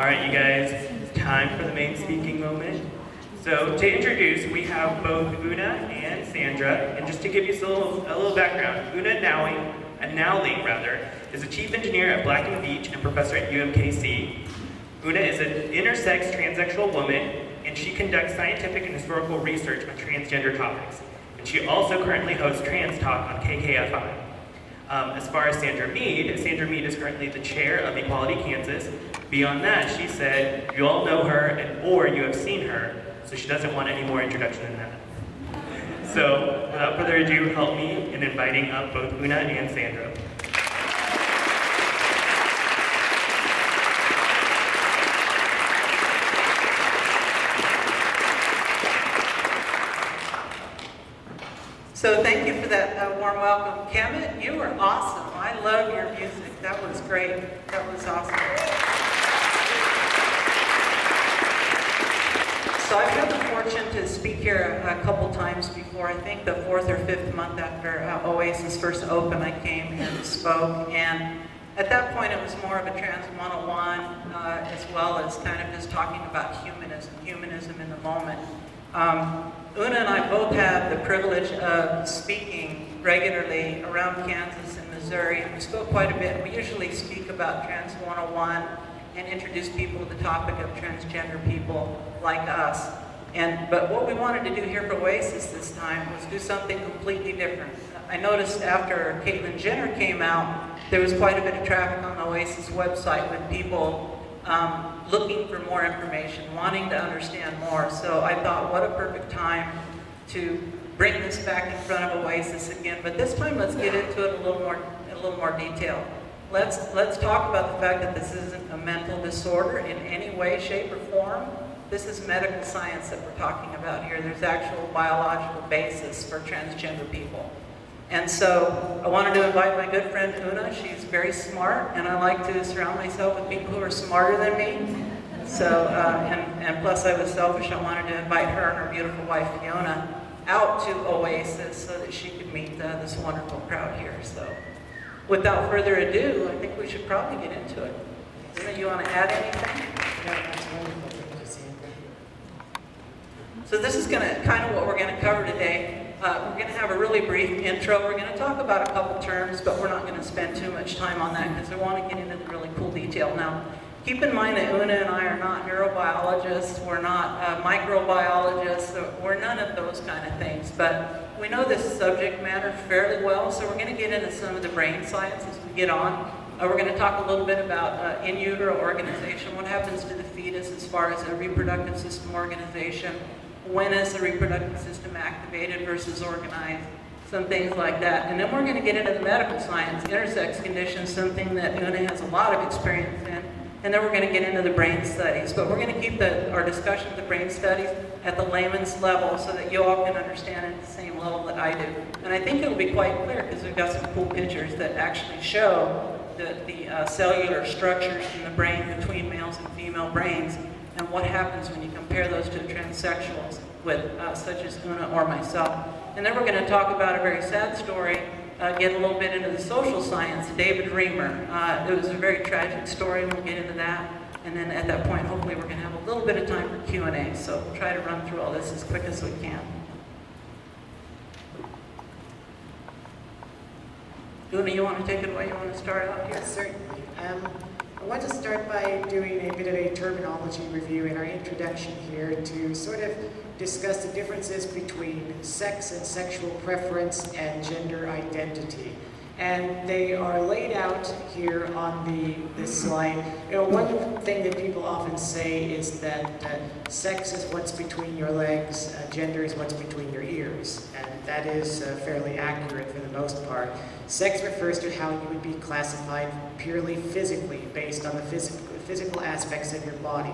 All right, you guys, it's time for the main speaking moment. So to introduce, we have both Una and Sandra, and just to give you a little background, Una Nowling is a chief engineer at Black & Veatch and professor at UMKC. Una is an intersex transsexual woman, and she conducts scientific and historical research on transgender topics. And she also currently hosts Trans Talk on KKFI. As far as Sandra Meade is currently the chair of Equality Kansas. Beyond that, she said, you all know her or you have seen her, so she doesn't want any more introduction than that. So, without further ado, help me in inviting up both Una and Sandra. So thank you for that warm welcome. Kemet, you were awesome. I love your music. That was great. That was awesome. So I've had the fortune to speak here a couple times before. I think the 4th or 5th month after Oasis first opened, I came and spoke. And at that point, it was more of a Trans 101, as well as kind of just talking about humanism in the moment. Una and I both have the privilege of speaking regularly around Kansas and Missouri. We spoke quite a bit. We usually speak about Trans 101 and introduce people to the topic of transgender people like us. But what we wanted to do here for Oasis this time was do something completely different. I noticed after Caitlyn Jenner came out, there was quite a bit of traffic on the Oasis website with people looking for more information, wanting to understand more. So I thought, what a perfect time to bring this back in front of Oasis again. But this time, let's get into it in a little more detail. Let's talk about the fact that this isn't a mental disorder in any way, shape, or form. This is medical science that we're talking about here. There's actual biological basis for transgender people. And so I wanted to invite my good friend Una. She's very smart, and I like to surround myself with people who are smarter than me. So, and plus I was selfish. I wanted to invite her and her beautiful wife Fiona out to Oasis so that she could meet this wonderful crowd here. So without further ado, I think we should probably get into it. Una, you want to add anything? Yeah, that's wonderful. Thank you, Sandra. So this is kind of what we're going to cover today. We're going to have a really brief intro. We're going to talk about a couple terms, but we're not going to spend too much time on that because I want to get into the really cool detail. Now, keep in mind that Una and I are not neurobiologists, we're not microbiologists, we're none of those kind of things, but we know this subject matter fairly well, so we're going to get into some of the brain science as we get on. We're going to talk a little bit about in-utero organization, what happens to the fetus as far as a reproductive system organization. When is the reproductive system activated versus organized, some things like that. And then we're going to get into the medical science, intersex conditions, something that Una has a lot of experience in. And then we're going to get into the brain studies. But we're going to keep our discussion of the brain studies at the layman's level so that you all can understand it at the same level that I do. And I think it'll be quite clear because we've got some cool pictures that actually show the cellular structures in the brain between males and female brains, and what happens when you compare those to transsexuals with such as Una or myself. And then we're going to talk about a very sad story, get a little bit into the social science, David Reamer. It was a very tragic story, and we'll get into that. And then at that point, hopefully we're going to have a little bit of time for Q&A, so we'll try to run through all this as quick as we can. Una, you want to take it away? You want to start out here? Yes, certainly. I want to start by doing a bit of a terminology review in our introduction here to sort of discuss the differences between sex and sexual preference and gender identity. And they are laid out here on this slide. You know, one thing that people often say is that sex is what's between your legs, gender is what's between your ears. And that is fairly accurate for the most part. Sex refers to how you would be classified purely physically, based on the physical aspects of your body.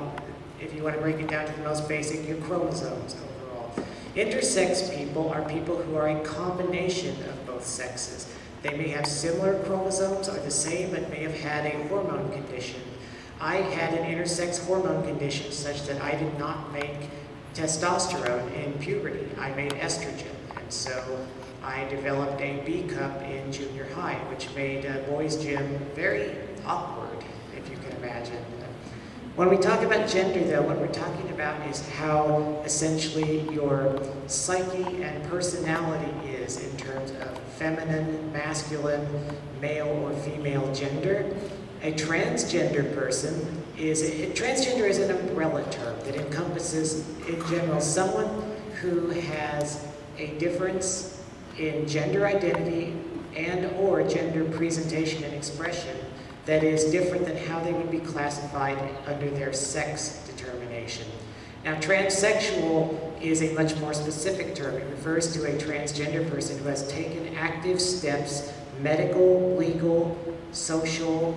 If you want to break it down to the most basic, your chromosomes overall. Intersex people are people who are a combination of both sexes. They may have similar chromosomes, or the same, but may have had a hormone condition. I had an intersex hormone condition such that I did not make testosterone in puberty. I made estrogen, and so I developed a B cup in junior high, which made boys' gym very awkward, if you can imagine. When we talk about gender, though, what we're talking about is how essentially your psyche and personality is in terms of feminine, masculine, male or female gender. A transgender person transgender is an umbrella term that encompasses, in general, someone who has a difference in gender identity and or gender presentation and expression that is different than how they would be classified under their sex determination. Now, transsexual is a much more specific term. It refers to a transgender person who has taken active steps, medical, legal, social,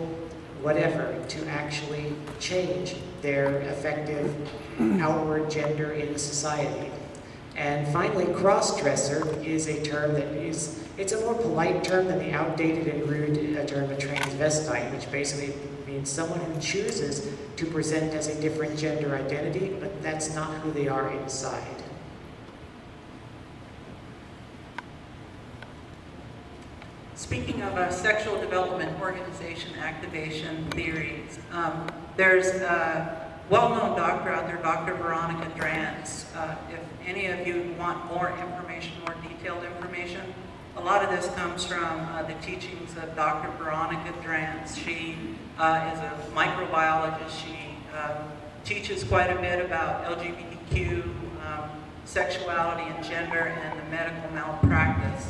whatever, to actually change their effective outward gender in society. And finally, cross-dresser is a term that it's a more polite term than the outdated and rude term of transvestite, which basically means someone who chooses to present as a different gender identity, but that's not who they are inside. Speaking of sexual development organization activation theories, there's a well-known doctor out there, Dr. Veronica Drance. If any of you want more information, more detailed information, a lot of this comes from the teachings of Dr. Veronica Drance. She is a microbiologist. She teaches quite a bit about LGBTQ, sexuality and gender, and the medical malpractice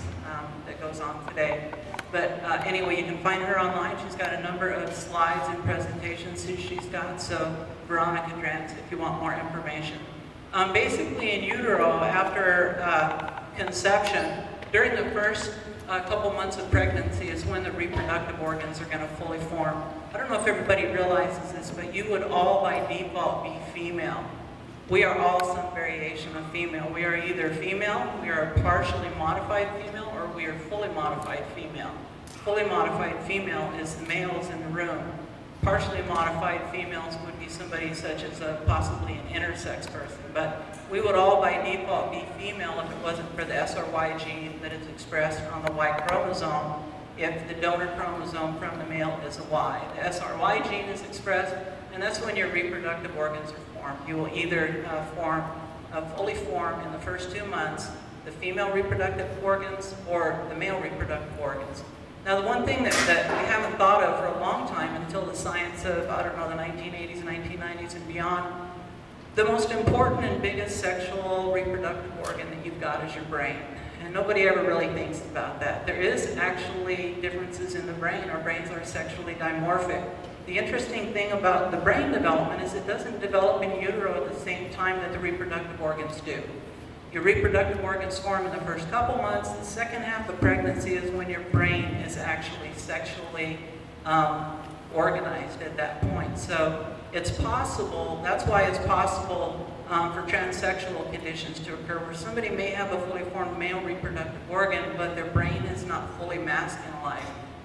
that goes on today. But anyway, you can find her online. She's got a number of slides and presentations that she's got, so Veronica Drance, if you want more information. Basically, in utero, after conception, during the first couple months of pregnancy is when the reproductive organs are going to fully form. I don't know if everybody realizes this, but you would all by default be female. We are all some variation of female. We are either female, we are a partially modified female, or we are fully modified female. Fully modified female is the males in the room. Partially modified females would be somebody such as possibly an intersex person, but we would all by default be female if it wasn't for the SRY gene that is expressed on the Y chromosome if the donor chromosome from the male is a Y. The SRY gene is expressed, and that's when your reproductive organs are formed. You will either fully form in the first 2 months the female reproductive organs or the male reproductive organs. Now, the one thing that we haven't thought of for a long time until the science of, I don't know, the 1980s, 1990s and beyond, the most important and biggest sexual reproductive organ that you've got is your brain. And nobody ever really thinks about that. There is actually differences in the brain. Our brains are sexually dimorphic. The interesting thing about the brain development is it doesn't develop in utero at the same time that the reproductive organs do. Your reproductive organs form in the first couple months. The second half of pregnancy is when your brain is actually sexually organized at that point. So it's possible, that's why it's possible for transsexual conditions to occur where somebody may have a fully formed male reproductive organ, but their brain is not fully masculinized.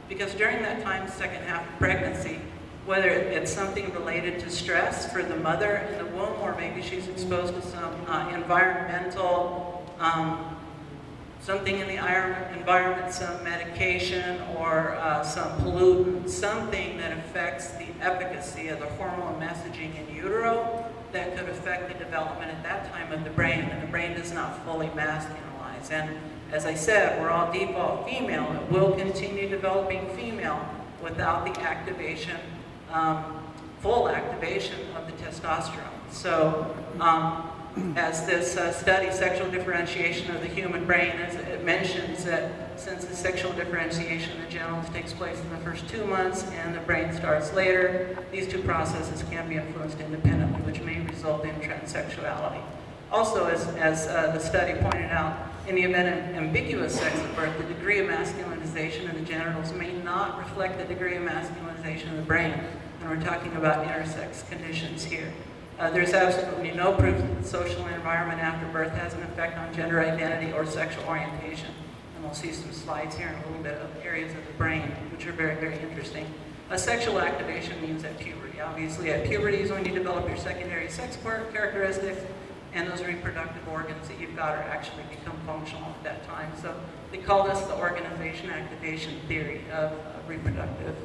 Because during that time, second half of pregnancy, whether it's something related to stress for the mother in the womb, or maybe she's exposed to some environmental, something in the environment, some medication or some pollutant, something that affects the efficacy of the hormone messaging in utero that could affect the development at that time of the brain, and the brain does not fully masculinize. And as I said, we're all default female. It will continue developing female without the activation, full activation of the testosterone. So as this study, Sexual Differentiation of the Human Brain, as it mentions that since the sexual differentiation of the genitals takes place in the first 2 months and the brain starts later, these two processes can be influenced independently, which may result in transsexuality. Also, as the study pointed out, in the event of ambiguous sex at birth, the degree of masculinization of the genitals may not reflect the degree of masculinization of the brain. And we're talking about intersex conditions here. There's absolutely no proof that the social environment after birth has an effect on gender identity or sexual orientation. And we'll see some slides here in a little bit of areas of the brain, which are very, very interesting. Sexual activation means at puberty. Obviously, at puberty is when you develop your secondary sex characteristics, and those reproductive organs that you've got are actually become functional at that time. So they call this the organization activation theory of reproductive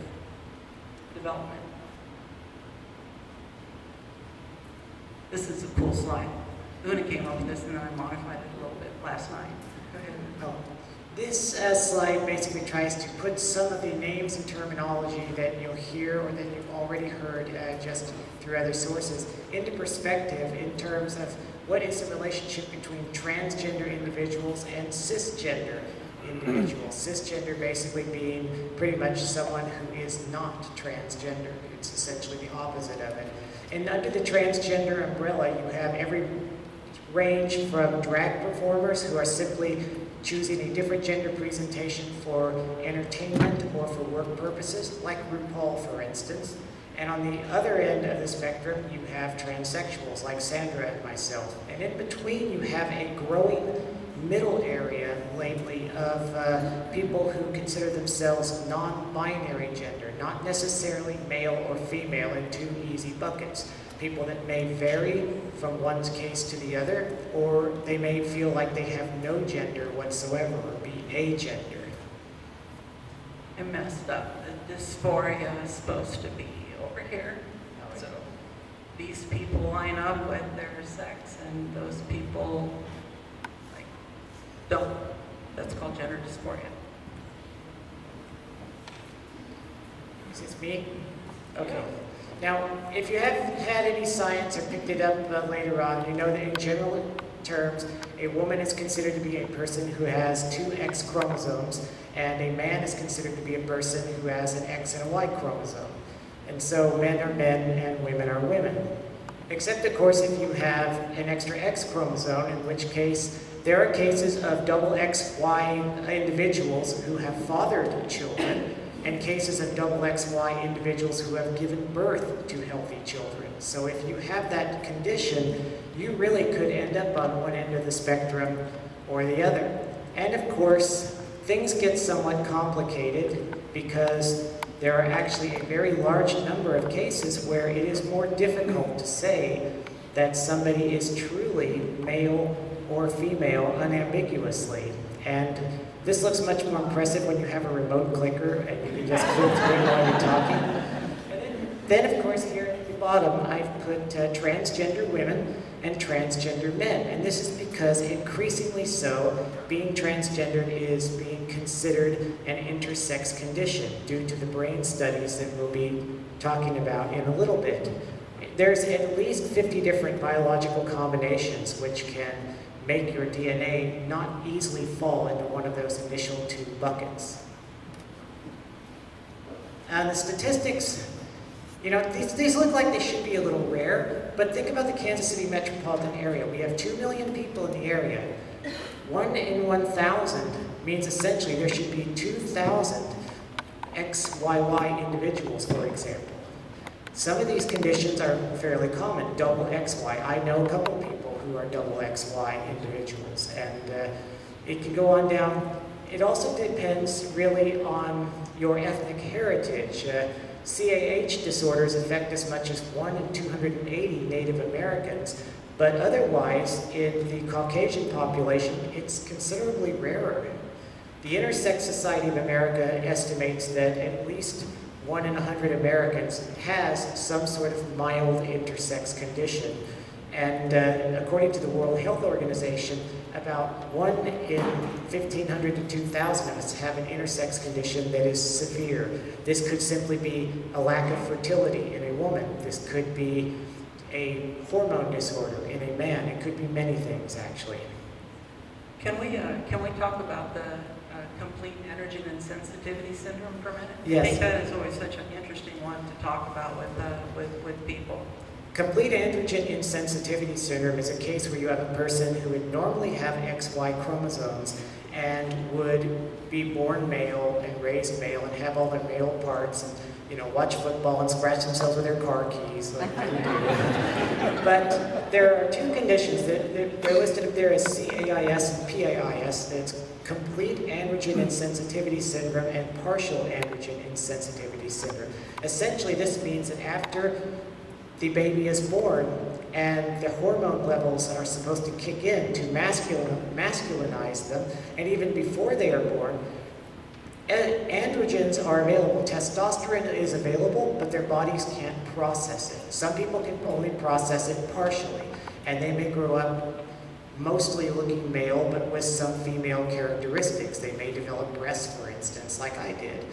development. This is a cool slide. Una came up with this and then I modified it a little bit last night. Go ahead. Oh. This slide basically tries to put some of the names and terminology that you'll hear or that you've already heard just through other sources into perspective in terms of what is the relationship between transgender individuals and cisgender individuals. Cisgender basically being pretty much someone who is not transgender. It's essentially the opposite of it. And under the transgender umbrella, you have every range from drag performers who are simply choosing a different gender presentation for entertainment or for work purposes, like RuPaul, for instance. And on the other end of the spectrum, you have transsexuals like Sandra and myself. And in between, you have a growing middle area lately of people who consider themselves non-binary gender, not necessarily male or female in two easy buckets. People that may vary from one's case to the other, or they may feel like they have no gender whatsoever, or be agender. I messed up. The dysphoria is supposed to be over here. So these people line up with their sex and those people like don't. That's called gender dysphoria. Is this me? Okay. Now, if you haven't had any science or picked it up later on, you know that in general terms, a woman is considered to be a person who has two X chromosomes, and a man is considered to be a person who has an X and a Y chromosome. And so men are men and women are women. Except, of course, if you have an extra X chromosome, in which case there are cases of double XY individuals who have fathered children, and cases of double XY individuals who have given birth to healthy children. So if you have that condition, you really could end up on one end of the spectrum or the other. And of course, things get somewhat complicated because there are actually a very large number of cases where it is more difficult to say that somebody is truly male or female unambiguously. And this looks much more impressive when you have a remote clicker and you can just click through while you're talking. And then, of course, here at the bottom, I've put transgender women and transgender men. And this is because increasingly so, being transgendered is being considered an intersex condition due to the brain studies that we'll be talking about in a little bit. There's at least 50 different biological combinations which can make your DNA not easily fall into one of those initial two buckets. The statistics, you know, these look like they should be a little rare, but think about the Kansas City metropolitan area. We have 2 million people in the area. 1 in 1,000 means essentially there should be 2,000 XYY individuals, for example. Some of these conditions are fairly common, double XY. I know a couple people who are double XY individuals, and it can go on down. It also depends really on your ethnic heritage. CAH disorders affect as much as 1 in 280 Native Americans, but otherwise, in the Caucasian population, it's considerably rarer. The Intersex Society of America estimates that at least 1 in 100 Americans has some sort of mild intersex condition. And according to the World Health Organization, about 1 in 1,500 to 2,000 of us have an intersex condition that is severe. This could simply be a lack of fertility in a woman. This could be a hormone disorder in a man. It could be many things, actually. Can we talk about the complete androgen insensitivity syndrome for a minute? Yes. I think that is always such an interesting one to talk about with people. Complete androgen insensitivity syndrome is a case where you have a person who would normally have XY chromosomes and would be born male and raised male and have all their male parts and, you know, watch football and scratch themselves with their car keys like we do. But there are two conditions that they're listed up there as CAIS and PAIS. That's complete androgen insensitivity syndrome and partial androgen insensitivity syndrome. Essentially, this means that after the baby is born and the hormone levels are supposed to kick in to masculinize them, and even before they are born, Androgens are available. Testosterone is available, but their bodies can't process it. Some people can only process it partially, and they may grow up mostly looking male, but with some female characteristics. They may develop breasts, for instance, like I did.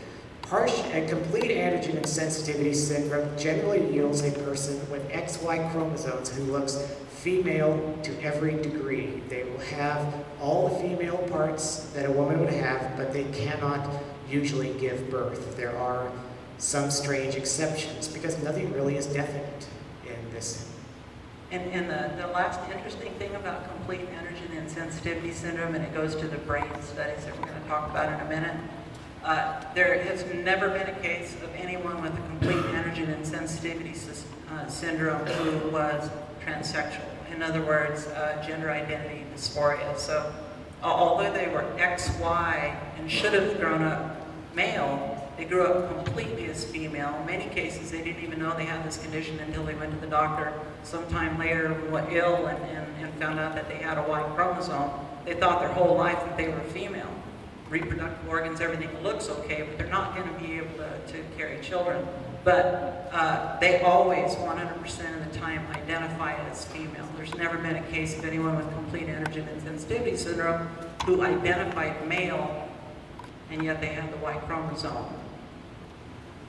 A complete androgen insensitivity syndrome generally yields a person with XY chromosomes who looks female to every degree. They will have all the female parts that a woman would have, but they cannot usually give birth. There are some strange exceptions because nothing really is definite in this. And the last interesting thing about complete androgen insensitivity syndrome, and it goes to the brain studies that we're going to talk about in a minute, there has never been a case of anyone with a complete androgen insensitivity syndrome who was transsexual. In other words, gender identity dysphoria. So although they were XY and should have grown up male, they grew up completely as female. In many cases, they didn't even know they had this condition until they went to the doctor sometime later, were ill, and found out that they had a Y chromosome. They thought their whole life that they were female. Reproductive organs, everything looks okay, but they're not going to be able to carry children. But they always, 100% of the time, identify as female. There's never been a case of anyone with complete androgen insensitivity syndrome who identified male, and yet they had the Y chromosome.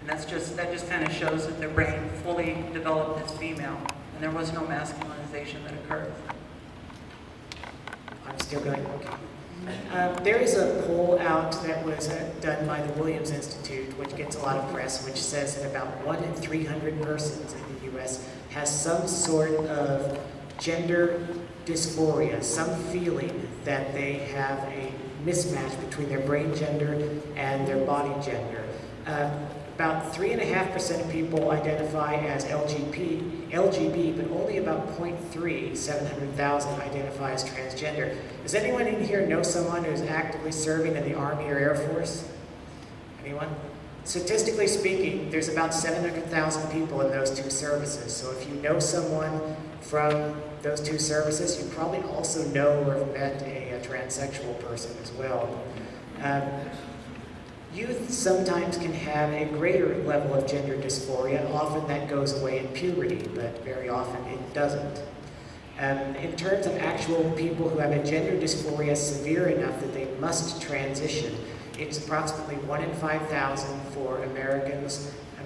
And that just kind of shows that their brain fully developed as female, and there was no masculinization that occurred. I'm still going, okay. There is a poll out that was done by the Williams Institute, which gets a lot of press, which says that about 1 in 300 persons in the U.S. has some sort of gender dysphoria, some feeling that they have a mismatch between their brain gender and their body gender. About 3.5% of people identify as LGB, but only about 0.3, 700,000, identify as transgender. Does anyone in here know someone who's actively serving in the Army or Air Force? Anyone? Statistically speaking, there's about 700,000 people in those two services. So if you know someone from those two services, you probably also know or have met a transsexual person as well. Youth sometimes can have a greater level of gender dysphoria. Often that goes away in puberty, but very often it doesn't. In terms of actual people who have a gender dysphoria severe enough that they must transition, it's approximately 1 in 5,000 for American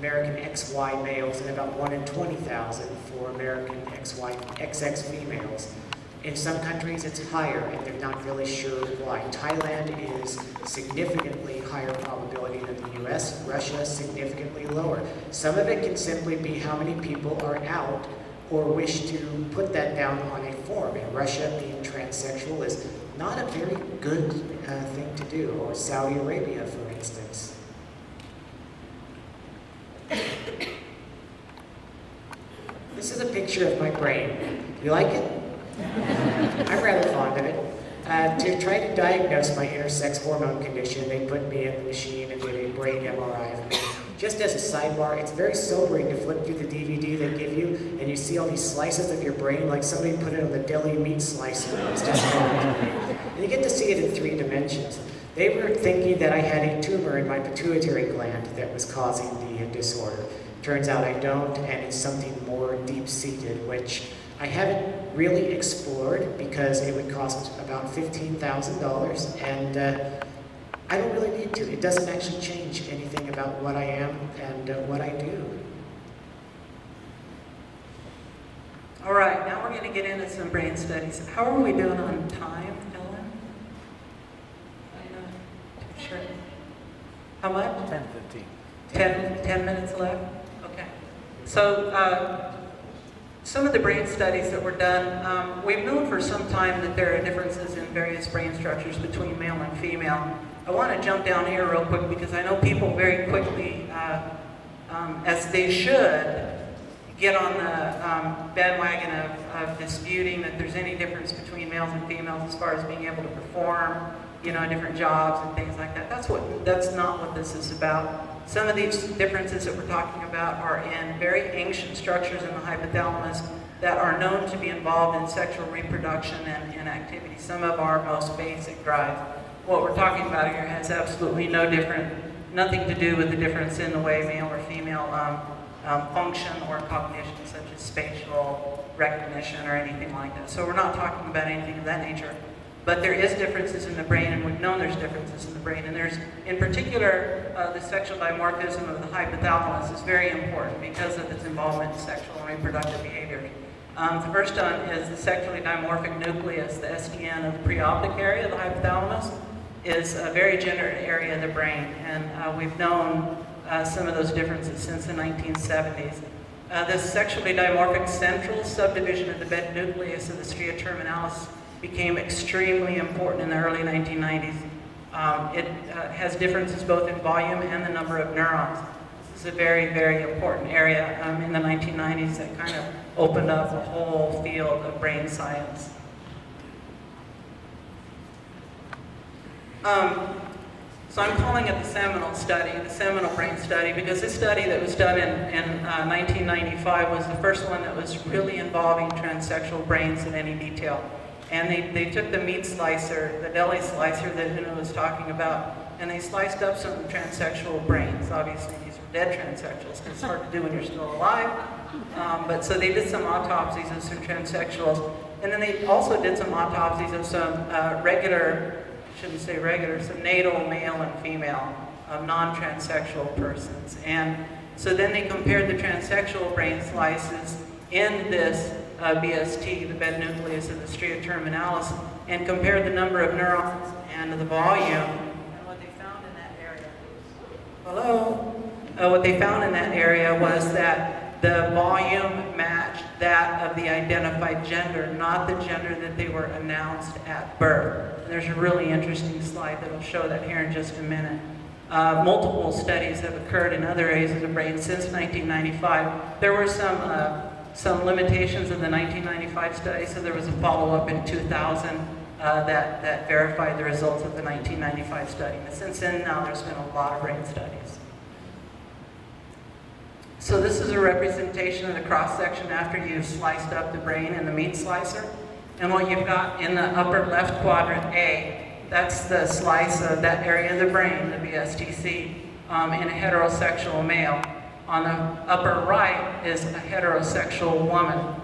XY males and about 1 in 20,000 for American XX females. In some countries it's higher, and they're not really sure why. Thailand is significantly higher probability than the US, Russia significantly lower. Some of it can simply be how many people are out or wish to put that down on a form. In Russia, being transsexual is not a very good thing to do, or Saudi Arabia, for instance. This is a picture of my brain. You like it? I'm rather fond of it. To try to diagnose my intersex hormone condition, they put me in the machine and did a brain MRI of me. Just as a sidebar, it's very sobering to flip through the DVD they give you, and you see all these slices of your brain, like somebody put it on the deli meat slicer. It's just and you get to see it in 3 dimensions. They were thinking that I had a tumor in my pituitary gland that was causing the disorder. Turns out I don't, and it's something more deep-seated, which I haven't really explored because it would cost about $15,000, and I don't really need to. It doesn't actually change anything about what I am and what I do. All right, now we're going to get into some brain studies. How are we doing on time, Ellen? I'm not too sure. How much? 10:15. 10 minutes left? Okay. So, some of the brain studies that were done, we've known for some time that there are differences in various brain structures between male and female. I want to jump down here real quick because I know people very quickly, as they should, get on the bandwagon of disputing that there's any difference between males and females as far as being able to perform, different jobs and things like that. That's not what this is about. Some of these differences that we're talking about are in very ancient structures in the hypothalamus that are known to be involved in sexual reproduction and activity, some of our most basic drives. what we're talking about here has absolutely nothing to do with the difference in the way male or female function or cognition, such as spatial recognition or anything like that. So we're not talking about anything of that nature. But there is differences in the brain, and we've known there's differences in the brain. And there's, in particular, the sexual dimorphism of the hypothalamus is very important because of its involvement in sexual and reproductive behaviors. The first one is the sexually dimorphic nucleus, the SDN of the preoptic area of the hypothalamus, is a very gendered area of the brain. And we've known some of those differences since the 1970s. This sexually dimorphic central subdivision of the bed nucleus of the stria terminalis became extremely important in the early 1990s. It has differences both in volume and the number of neurons. This is a very, very important area in the 1990s that kind of opened up a whole field of brain science. So I'm calling it the seminal study, the seminal brain study, because this study that was done in 1995 was the first one that was really involving transsexual brains in any detail. And they took the meat slicer, the deli slicer that Una was talking about, and they sliced up some transsexual brains. Obviously, these are dead transsexuals, because it's hard to do when you're still alive. But so they did some autopsies of some transsexuals. And then they also did some autopsies of some some natal male and female, non-transsexual persons. And so then they compared the transsexual brain slices in this BST, the bed nucleus of the stria terminalis, and compared the number of neurons and the volume. And what they found in that area, what they found in that area was that the volume matched that of the identified gender, not the gender that they were announced at birth. And there's a really interesting slide that will show that here in just a minute. Multiple studies have occurred in other areas of the brain since 1995. There were some limitations in the 1995 study, so there was a follow-up in 2000 that verified the results of the 1995 study. And since then, now there's been a lot of brain studies. So this is a representation of the cross-section after you've sliced up the brain in the meat slicer. And what you've got in the upper left quadrant A, that's the slice of that area of the brain, the BSTC, in a heterosexual male. On the upper right is a heterosexual woman.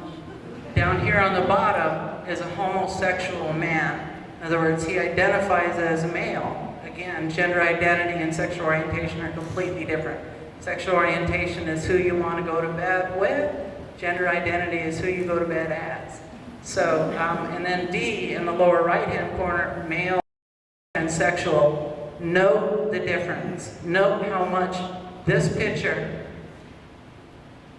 Down here on the bottom is a homosexual man. In other words, he identifies as a male. Again, gender identity and sexual orientation are completely different. Sexual orientation is who you want to go to bed with. Gender identity is who you go to bed as. So, and then D in the lower right-hand corner, male and sexual. Note the difference. Note how much this picture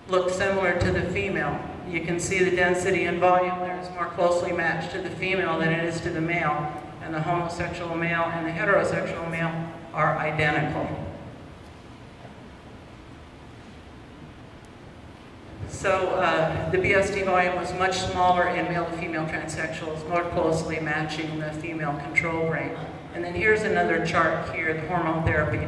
looks similar to the female. You can see the density and volume there is more closely matched to the female than it is to the male. And the homosexual male and the heterosexual male are identical. So the BSD volume was much smaller in male to female transsexuals, more closely matching the female control brain. And then here's another chart here, the hormone therapy.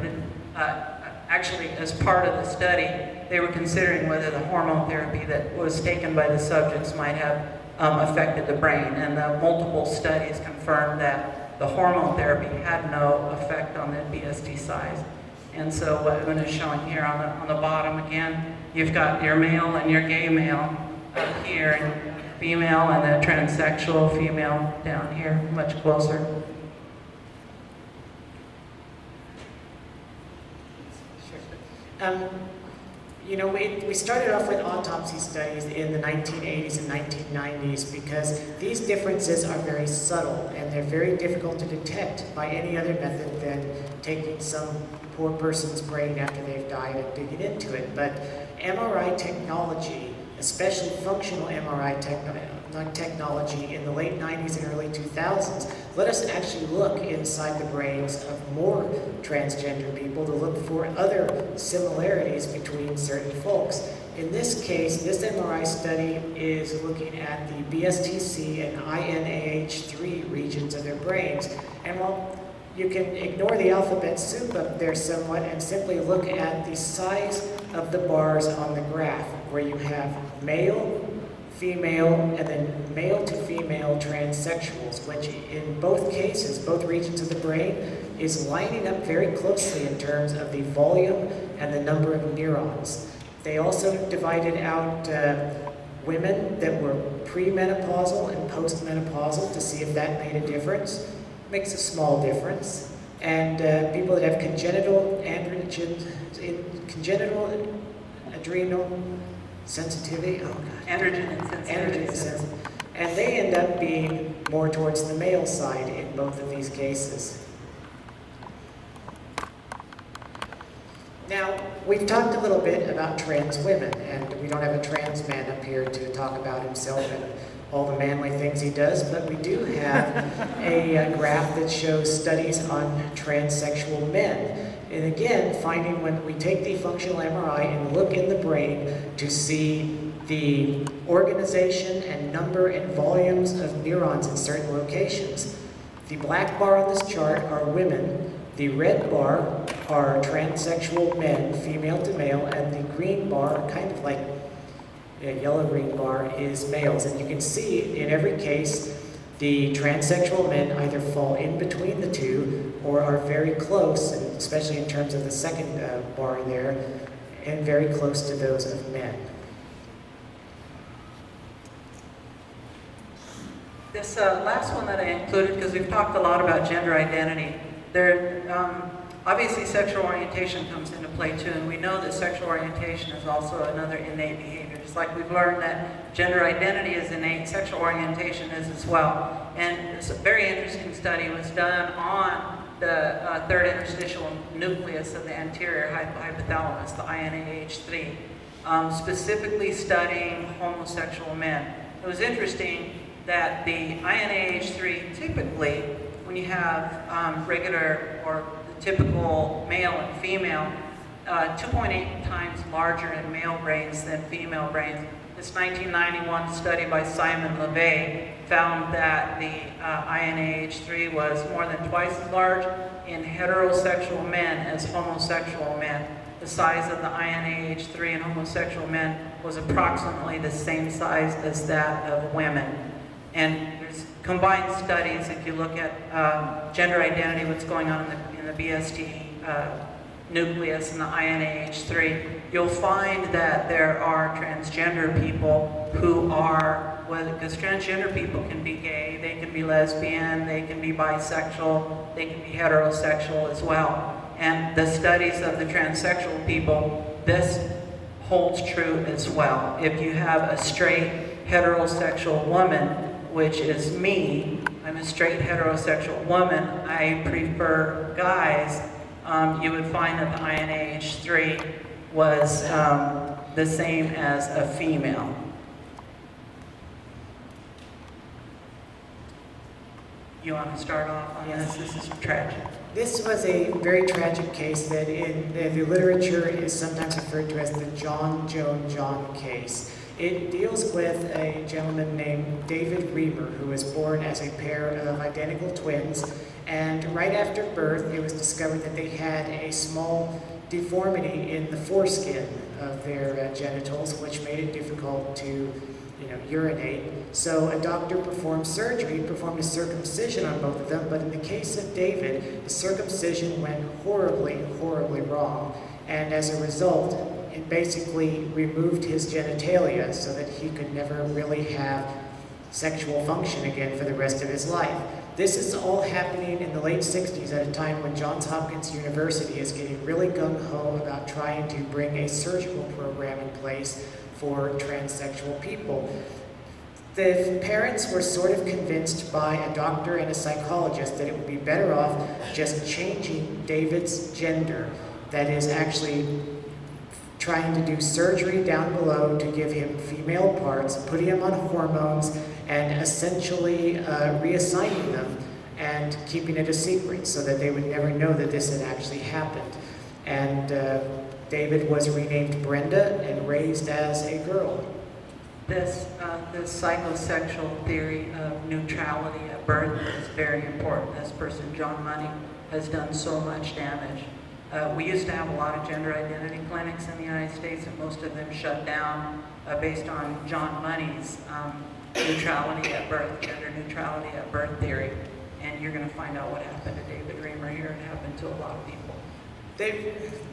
That, actually, as part of the study, they were considering whether the hormone therapy that was taken by the subjects might have affected the brain. And multiple studies confirmed that the hormone therapy had no effect on the BSD size. And so what Una is showing here on the bottom again, you've got your male and your gay male up here, and female and the transsexual female down here, much closer. You know, we started off with autopsy studies in the 1980s and 1990s because these differences are very subtle and they're very difficult to detect by any other method than taking some poor person's brain after they've died and digging into it. But MRI technology, especially functional MRI technology in the late 90s and early 2000s, let us actually look inside the brains of more transgender people to look for other similarities between certain folks. In this case, this MRI study is looking at the BSTC and INAH3 regions of their brains. And while you can ignore the alphabet soup up there somewhat and simply look at the size of the bars on the graph, where you have male, female, and then male to female transsexuals, which in both cases, both regions of the brain, is lining up very closely in terms of the volume and the number of neurons. They also divided out women that were premenopausal and postmenopausal to see if that made a difference. Makes a small difference. And people that have congenital adrenal sensitivity, oh god. Androgen insensitivity. Androgen, and they end up being more towards the male side in both of these cases. Now, we've talked a little bit about trans women, and we don't have a trans man up here to talk about himself and all the manly things he does, but we do have a graph that shows studies on transsexual men. And again, finding when we take the functional MRI and look in the brain to see the organization and number and volumes of neurons in certain locations. The black bar on this chart are women, the red bar are transsexual men, female to male, and the green bar, kind of like a yellow-green bar, is males. And you can see in every case, the transsexual men either fall in between the two or are very close, and especially in terms of the second bar there, and very close to those of men. This last one that I included, because we've talked a lot about gender identity, obviously sexual orientation comes into play too, and we know that sexual orientation is also another innate behavior. Just like we've learned that gender identity is innate, sexual orientation is as well. And this very interesting study was done on the third interstitial nucleus of the anterior hypothalamus, the INAH3, specifically studying homosexual men. It was interesting that the INAH3, typically, when you have regular or typical male and female, 2.8 times larger in male brains than female brains. This 1991 study by Simon LeVay found that the INAH3 was more than twice as large in heterosexual men as homosexual men. The size of the INAH3 in homosexual men was approximately the same size as that of women. And there's combined studies, if you look at gender identity, what's going on in the BST nucleus and the INAH3, you'll find that there are transgender people who are, because transgender people can be gay, they can be lesbian, they can be bisexual, they can be heterosexual as well. And the studies of the transsexual people, this holds true as well. If you have a straight heterosexual woman, which is me, I'm a straight heterosexual woman, I prefer guys, you would find that the INAH3 was the same as a female. You want to start off on this? This is tragic. This was a very tragic case that in the literature is sometimes referred to as the John, Joan, John case. It deals with a gentleman named David Reamer, who was born as a pair of identical twins, and right after birth it was discovered that they had a small deformity in the foreskin of their genitals, which made it difficult to urinate. So a doctor performed surgery, performed a circumcision on both of them, but in the case of David, the circumcision went horribly, horribly wrong, and as a result, it basically removed his genitalia so that he could never really have sexual function again for the rest of his life. This is all happening in the late 60s at a time when Johns Hopkins University is getting really gung-ho about trying to bring a surgical program in place for transsexual people. The parents were sort of convinced by a doctor and a psychologist that it would be better off just changing David's gender. That is actually trying to do surgery down below to give him female parts, putting him on hormones, and essentially reassigning them and keeping it a secret so that they would never know that this had actually happened. And David was renamed Brenda and raised as a girl. This psychosexual theory of neutrality at birth is very important. This person, John Money, has done so much damage. We used to have a lot of gender identity clinics in the United States, and most of them shut down based on John Money's neutrality at birth, gender neutrality at birth theory. And you're going to find out what happened to David Reamer here. It happened to a lot of people.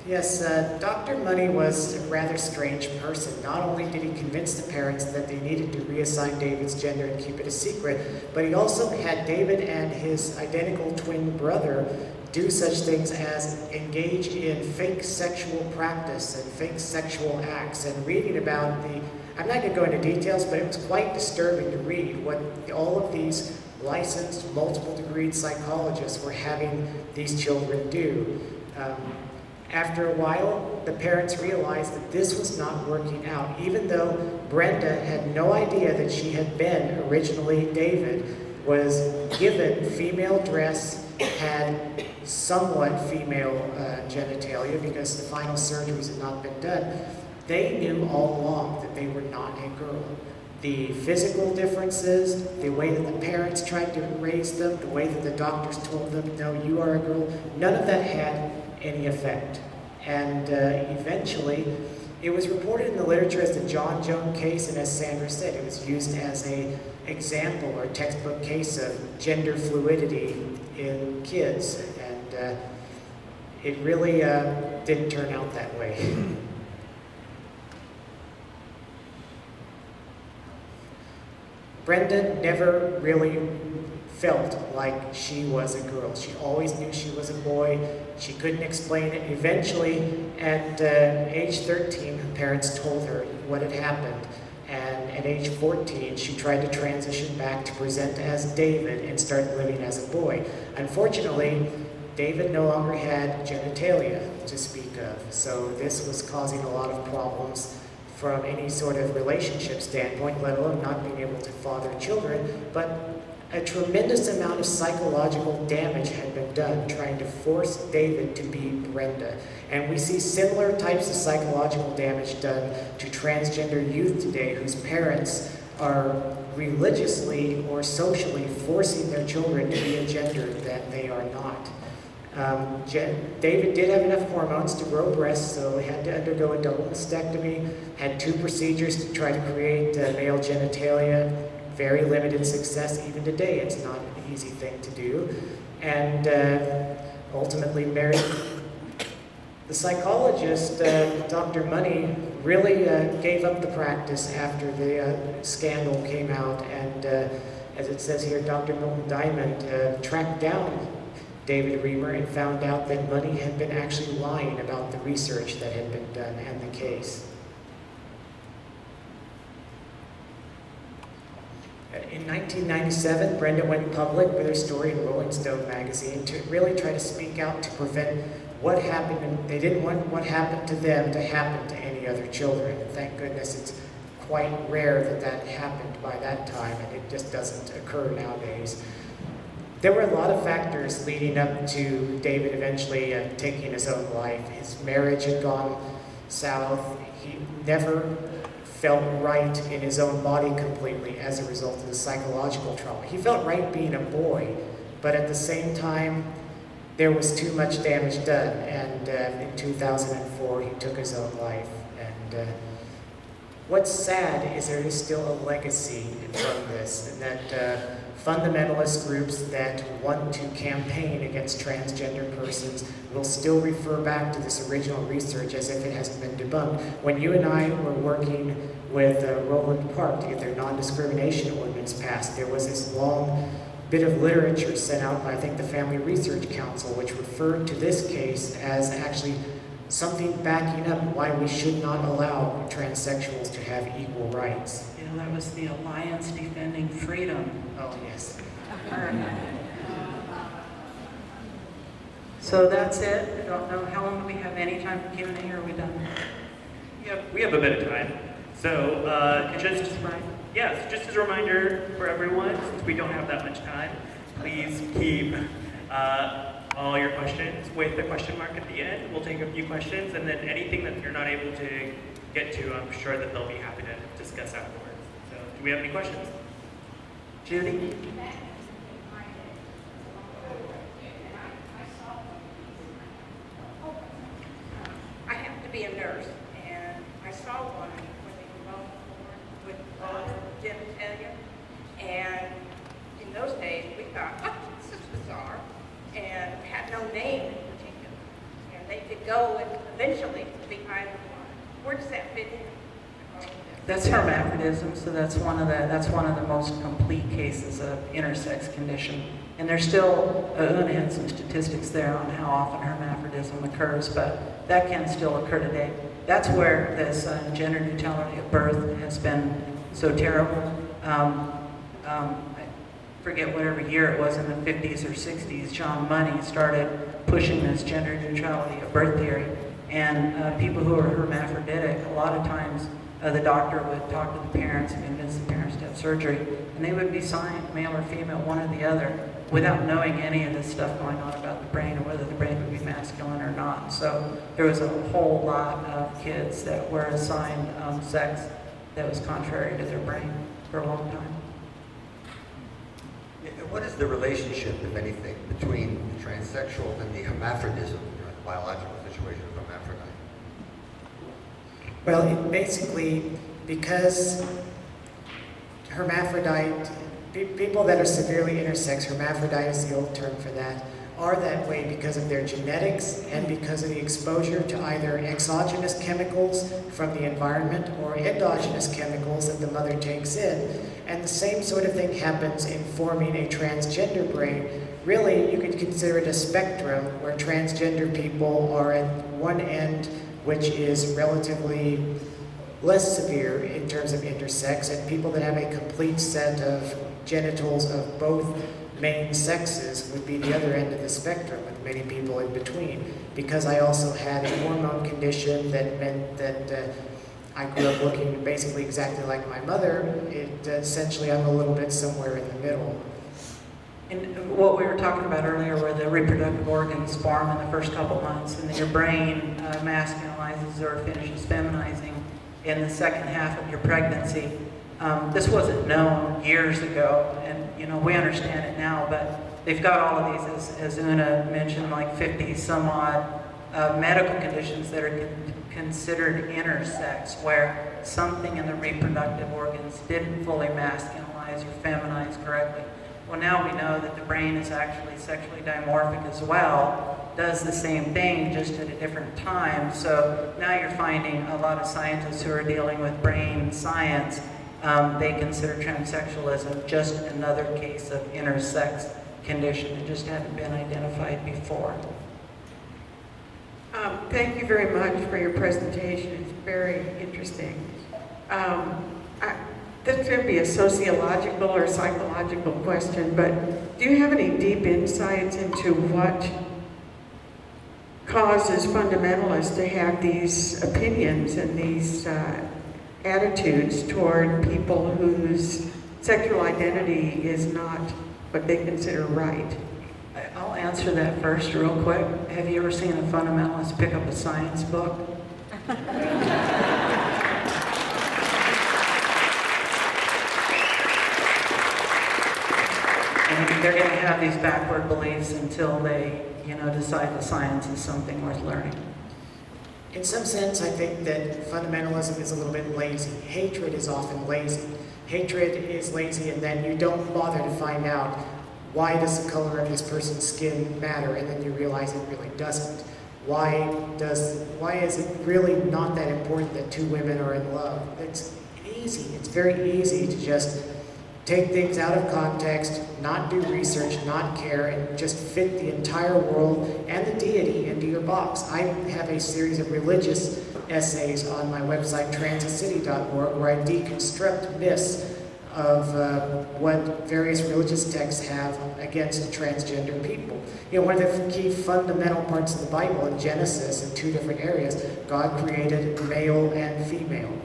Yes, Dr. Money was a rather strange person. Not only did he convince the parents that they needed to reassign David's gender and keep it a secret, but he also had David and his identical twin brother do such things as engage in fake sexual practice and fake sexual acts. And reading about I'm not going to go into details, but it was quite disturbing to read what all of these licensed, multiple-degreed psychologists were having these children do. After a while, the parents realized that this was not working out. Even though Brenda had no idea that she had been originally David, was given female dress, had somewhat female genitalia because the final surgeries had not been done, they knew all along that they were not a girl. The physical differences, the way that the parents tried to raise them, the way that the doctors told them, no, you are a girl, none of that had any effect. And eventually, it was reported in the literature as the John Jones case, and as Sandra said, it was used as an example or textbook case of gender fluidity in kids. And it really didn't turn out that way. Brenda never really felt like she was a girl. She always knew she was a boy. She couldn't explain it. Eventually, at age 13, her parents told her what had happened. And at age 14, she tried to transition back to present as David and start living as a boy. Unfortunately, David no longer had genitalia to speak of. So this was causing a lot of problems from any sort of relationship standpoint, let alone not being able to father children. But a tremendous amount of psychological damage had been done trying to force David to be Brenda. And we see similar types of psychological damage done to transgender youth today whose parents are religiously or socially forcing their children to be a gender that they are not. David did have enough hormones to grow breasts, so he had to undergo a double mastectomy, had 2 procedures to try to create male genitalia. Very limited success. Even today, it's not an easy thing to do. And ultimately married. The psychologist, Dr. Money, really gave up the practice after the scandal came out. And as it says here, Dr. Milton Diamond tracked down David Reamer and found out that Money had been actually lying about the research that had been done and the case. In 1997, Brenda went public with her story in Rolling Stone magazine to really try to speak out to prevent what happened, and they didn't want what happened to them to happen to any other children. Thank goodness it's quite rare that that happened by that time, and it just doesn't occur nowadays. There were a lot of factors leading up to David eventually taking his own life. His marriage had gone south. He never felt right in his own body completely as a result of the psychological trauma. He felt right being a boy, but at the same time, there was too much damage done, and in 2004, he took his own life. And what's sad is there is still a legacy from this, and that fundamentalist groups that want to campaign against transgender persons will still refer back to this original research as if it hasn't been debunked. When you and I were working with Roland Park to get their non-discrimination ordinance passed, there was this long bit of literature sent out by, I think, the Family Research Council, which referred to this case as actually something backing up why we should not allow transsexuals to have equal rights. Yeah, that was the Alliance Defending Freedom. Oh, yes. So that's it. I don't know, how long do we have? Any time for Q&A, or are we done? We have a bit of time. So just as a reminder for everyone, since we don't have that much time, please keep all your questions with the question mark at the end. We'll take a few questions, and then anything that you're not able to get to, I'm sure that they'll be happy to discuss afterwards. So, do we have any questions? Judy? go eventually to be either one. Where does that fit in? That's hermaphrodism, so that's one of the most complete cases of intersex condition. And there's still, Una had some statistics there on how often hermaphrodism occurs, but that can still occur today. That's where this gender neutrality at birth has been so terrible. I forget whatever year it was in the 50s or 60s, John Money started pushing this gender neutrality at birth theory. And people who are hermaphroditic, a lot of times the doctor would talk to the parents and convince the parents to have surgery, and they would be signed male or female, one or the other, without knowing any of this stuff going on about the brain or whether the brain would be masculine or not. So there was a whole lot of kids that were assigned sex that was contrary to their brain for a long time. What is the relationship, if anything, between the transsexual and the hermaphrodism, the biological situation of hermaphrodite? Well, basically, because hermaphrodite, people that are severely intersex, hermaphrodite is the old term for that, are that way because of their genetics and because of the exposure to either exogenous chemicals from the environment or endogenous chemicals that the mother takes in. And the same sort of thing happens in forming a transgender brain. Really, you could consider it a spectrum where transgender people are at one end, which is relatively less severe in terms of intersex, and people that have a complete set of genitals of both main sexes would be the other end of the spectrum, with many people in between. Because I also had a hormone condition that meant that I grew up looking basically exactly like my mother, essentially I'm a little bit somewhere in the middle. And what we were talking about earlier, where the reproductive organs form in the first couple months, and then your brain masculinizes or finishes feminizing in the second half of your pregnancy. This wasn't known years ago, and we understand it now, but they've got all of these, as Una mentioned, like 50 some odd medical conditions that are considered intersex, where something in the reproductive organs didn't fully masculinize or feminize correctly. Well, now we know that the brain is actually sexually dimorphic as well, does the same thing just at a different time. So now you're finding a lot of scientists who are dealing with brain science, they consider transsexualism just another case of intersex condition. It just hadn't been identified before. Thank you very much for your presentation. It's very interesting. This could be a sociological or psychological question, but do you have any deep insights into what causes fundamentalists to have these opinions and these attitudes toward people whose sexual identity is not what they consider right? I'll answer that first real quick. Have you ever seen a fundamentalist pick up a science book? And they're going to have these backward beliefs until they, decide the science is something worth learning. In some sense, I think that fundamentalism is a little bit lazy. Hatred is often lazy. Hatred is lazy in that you don't bother to find out why does the color of this person's skin matter, and then you realize it really doesn't. Why is it really not that important that two women are in love? It's easy. It's very easy to just take things out of context, not do research, not care, and just fit the entire world and the deity into your box. I have a series of religious essays on my website, transicity.org, where I deconstruct myths of what various religious texts have against transgender people. One of the key fundamental parts of the Bible in Genesis, in two different areas, God created male and female.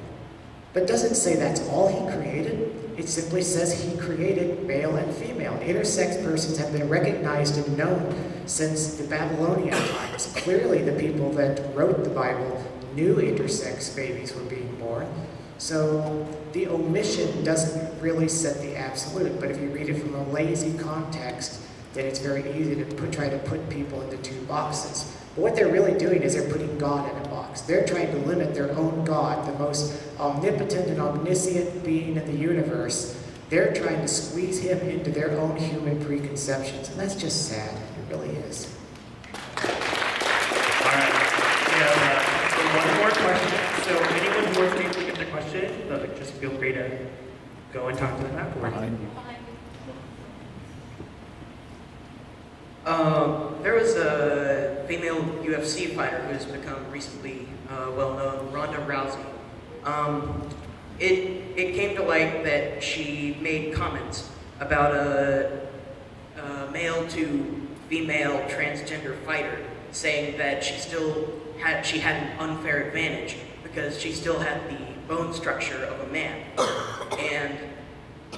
But it doesn't say that's all he created. It simply says he created male and female. Intersex persons have been recognized and known since the Babylonian times. Clearly the people that wrote the Bible knew intersex babies were being born. So the omission doesn't really set the absolute, but if you read it from a lazy context, then it's very easy to try to put people into two boxes. But what they're really doing is they're putting God in a box. They're trying to limit their own God, the most omnipotent and omniscient being in the universe. They're trying to squeeze him into their own human preconceptions, and that's just sad. It really is. All right. feel free to go and talk to them afterwards. There was a female UFC fighter who has become recently well-known, Ronda Rousey. It came to light that she made comments about a male to female transgender fighter, saying that she had an unfair advantage because she still had the bone structure of a man. And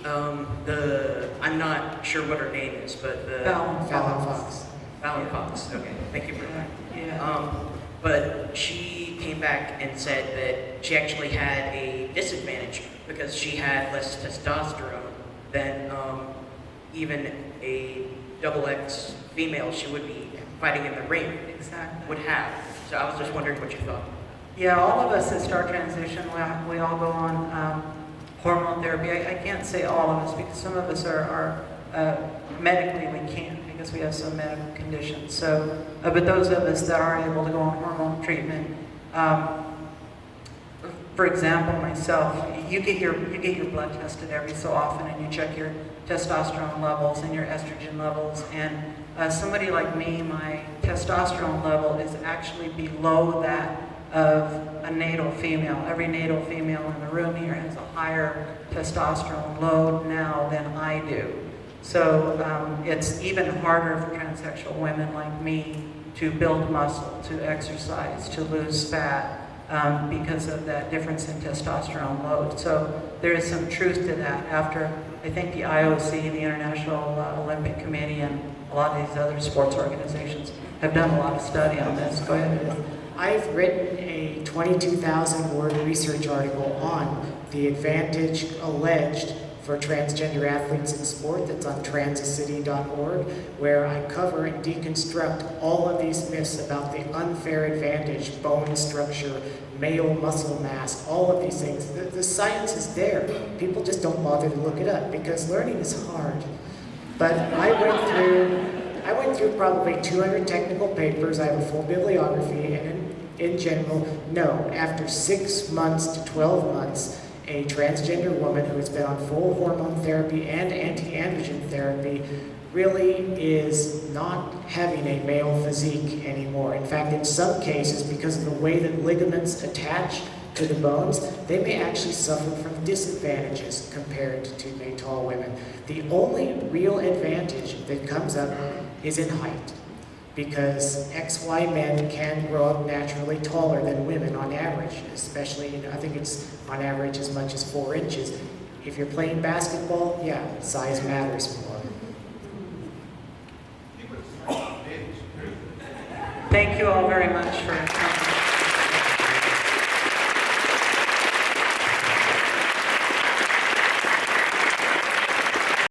I'm not sure what her name is, but Fallon Fox. Fallon Fox. Okay, thank you for that. Yeah. But she came back and said that she actually had a disadvantage because she had less testosterone than even a XX female she would be fighting in the ring Exactly. would have. So I was just wondering what you thought. Yeah, all of us that start transition, we all go on hormone therapy. I can't say all of us because some of us are medically we can't because we have some medical conditions. So, but those of us that are able to go on hormone treatment, for example, myself, you get your blood tested every so often, and you check your testosterone levels and your estrogen levels. And somebody like me, my testosterone level is actually below that of a natal female. Every natal female in the room here has a higher testosterone load now than I do. So it's even harder for transsexual women like me to build muscle, to exercise, to lose fat because of that difference in testosterone load. So there is some truth to that after, I think the IOC, the International Olympic Committee, and a lot of these other sports organizations have done a lot of study on this. Go ahead. I've written a 22,000 word research article on the advantage alleged for transgender athletes in sport that's on transicity.org, where I cover and deconstruct all of these myths about the unfair advantage, bone structure, male muscle mass, all of these things. The science is there. People just don't bother to look it up because learning is hard. But I went through probably 200 technical papers. I have a full bibliography, and in general, no, after 6 months to 12 months, a transgender woman who has been on full hormone therapy and anti-androgen therapy really is not having a male physique anymore. In fact, in some cases, because of the way that ligaments attach to the bones, they may actually suffer from disadvantages compared to tall women. The only real advantage that comes up is in height, because XY men can grow up naturally taller than women on average, especially, I think it's on average as much as 4 inches. If you're playing basketball, yeah, size matters more. Thank you all very much for